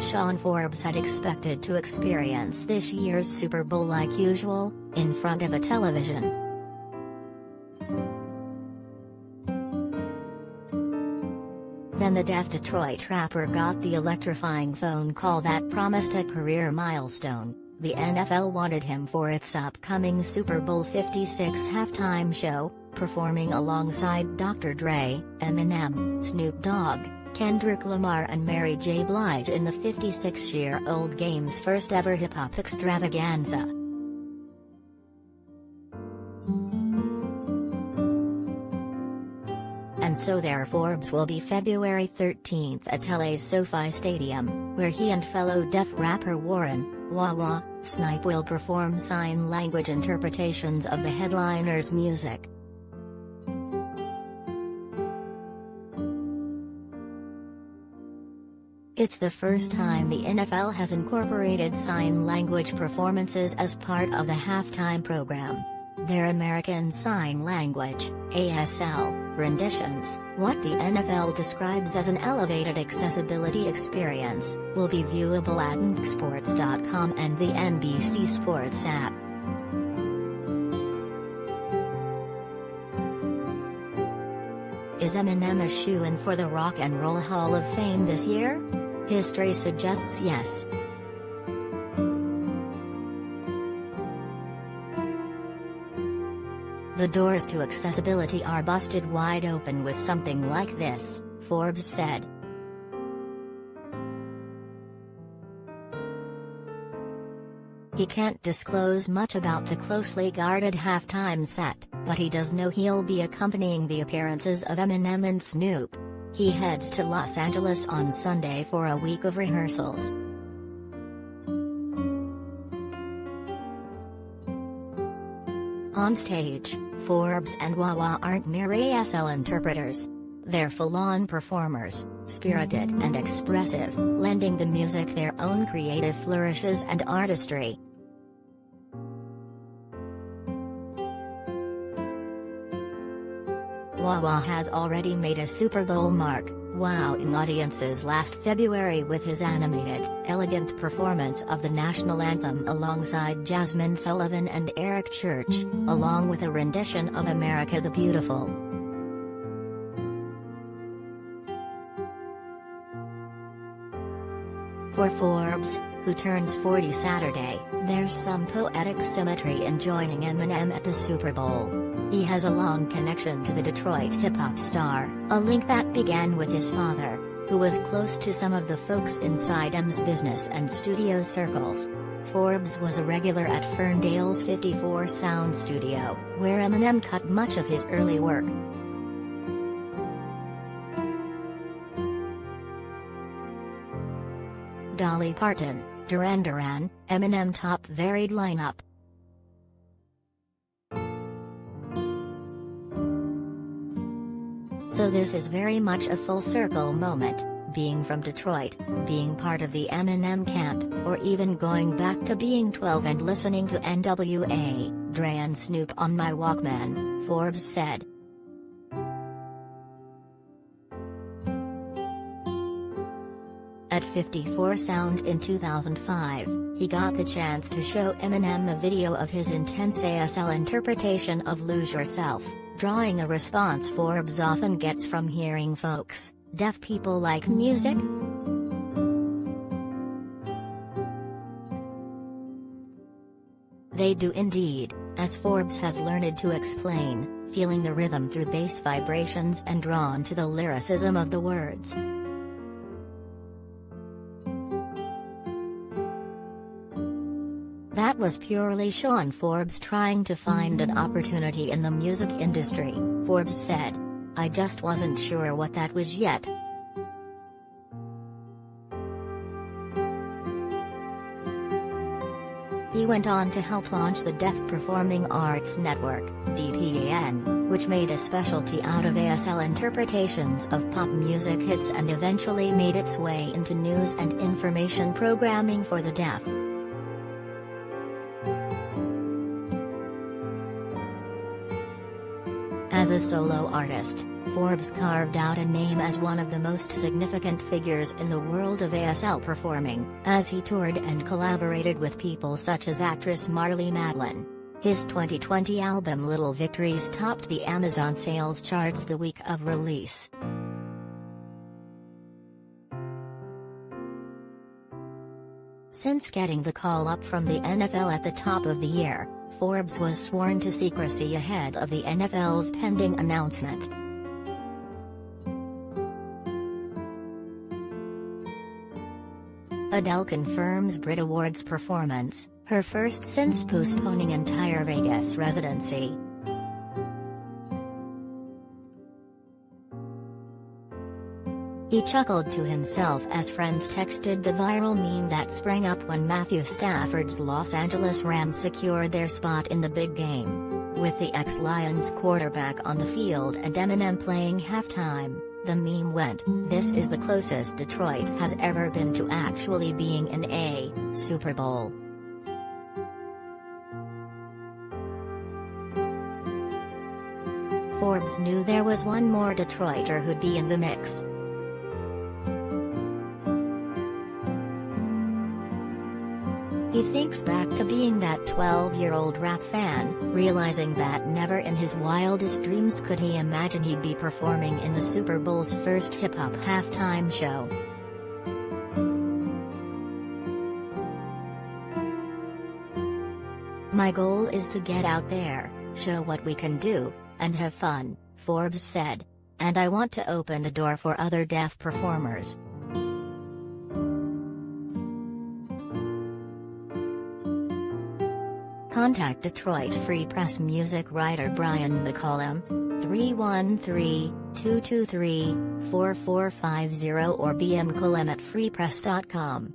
Sean Forbes had expected to experience this year's Super Bowl like usual, in front of a television. Then the deaf Detroit rapper got the electrifying phone call that promised a career milestone. The NFL wanted him for its upcoming Super Bowl 56 halftime show, performing alongside Dr. Dre, Eminem, Snoop Dogg, Kendrick Lamar and Mary J. Blige in the 56-year-old game's first ever hip-hop extravaganza. And so there Forbes will be February 13th at LA's SoFi Stadium, where he and fellow deaf rapper Warren Wawa Snipe will perform sign language interpretations of the headliner's music. It's the first time the NFL has incorporated sign language performances as part of the halftime program. Their American Sign Language (ASL) renditions, what the NFL describes as an elevated accessibility experience, will be viewable at nbcsports.com and the NBC Sports app. Is Eminem a shoo-in for the Rock and Roll Hall of Fame this year? History suggests yes. The doors to accessibility are busted wide open with something like this, Forbes said. He can't disclose much about the closely guarded halftime set, but he does know he'll be accompanying the appearances of Eminem and Snoop. He heads to Los Angeles on Sunday for a week of rehearsals. On stage, Forbes and Wawa aren't mere ASL interpreters. They're full-on performers, spirited and expressive, lending the music their own creative flourishes and artistry. Wawa has already made a Super Bowl mark, wowing audiences last February with his animated, elegant performance of the national anthem alongside Jasmine Sullivan and Eric Church, along with a rendition of America the Beautiful. For Forbes, who turns 40 Saturday, there's some poetic symmetry in joining Eminem at the Super Bowl. He has a long connection to the Detroit hip-hop star, a link that began with his father, who was close to some of the folks inside Em's business and studio circles. Forbes was a regular at Ferndale's 54 Sound Studio, where Eminem cut much of his early work. Dolly Parton, Duran Duran, Eminem top varied lineup. So this is very much a full circle moment, being from Detroit, being part of the Eminem camp, or even going back to being 12 and listening to NWA, Dre and Snoop on my Walkman, Forbes said. At 54 Sound in 2005, he got the chance to show Eminem a video of his intense ASL interpretation of Lose Yourself, drawing a response Forbes often gets from hearing folks, deaf people like music? They do indeed, as Forbes has learned to explain, feeling the rhythm through bass vibrations and drawn to the lyricism of the words. That was purely Sean Forbes trying to find an opportunity in the music industry, Forbes said. I just wasn't sure what that was yet. He went on to help launch the Deaf Performing Arts Network, DPAN, which made a specialty out of ASL interpretations of pop music hits and eventually made its way into news and information programming for the deaf. As a solo artist, Forbes carved out a name as one of the most significant figures in the world of ASL performing, as he toured and collaborated with people such as actress Marlee Matlin. His 2020 album Little Victories topped the Amazon sales charts the week of release. Since getting the call-up from the NFL at the top of the year, Forbes was sworn to secrecy ahead of the NFL's pending announcement. Adele confirms Brit Awards performance, her first since postponing entire Vegas residency. He chuckled to himself as friends texted the viral meme that sprang up when Matthew Stafford's Los Angeles Rams secured their spot in the big game. With the ex-Lions quarterback on the field and Eminem playing halftime, the meme went, "This is the closest Detroit has ever been to actually being in a Super Bowl." Forbes knew there was one more Detroiter who'd be in the mix. He thinks back to being that 12-year-old rap fan, realizing that never in his wildest dreams could he imagine he'd be performing in the Super Bowl's first hip-hop halftime show. "My goal is to get out there, show what we can do, and have fun," Forbes said. "And I want to open the door for other deaf performers." Contact Detroit Free Press music writer Brian McCollum, 313-223-4450 or bmcollum@freepress.com.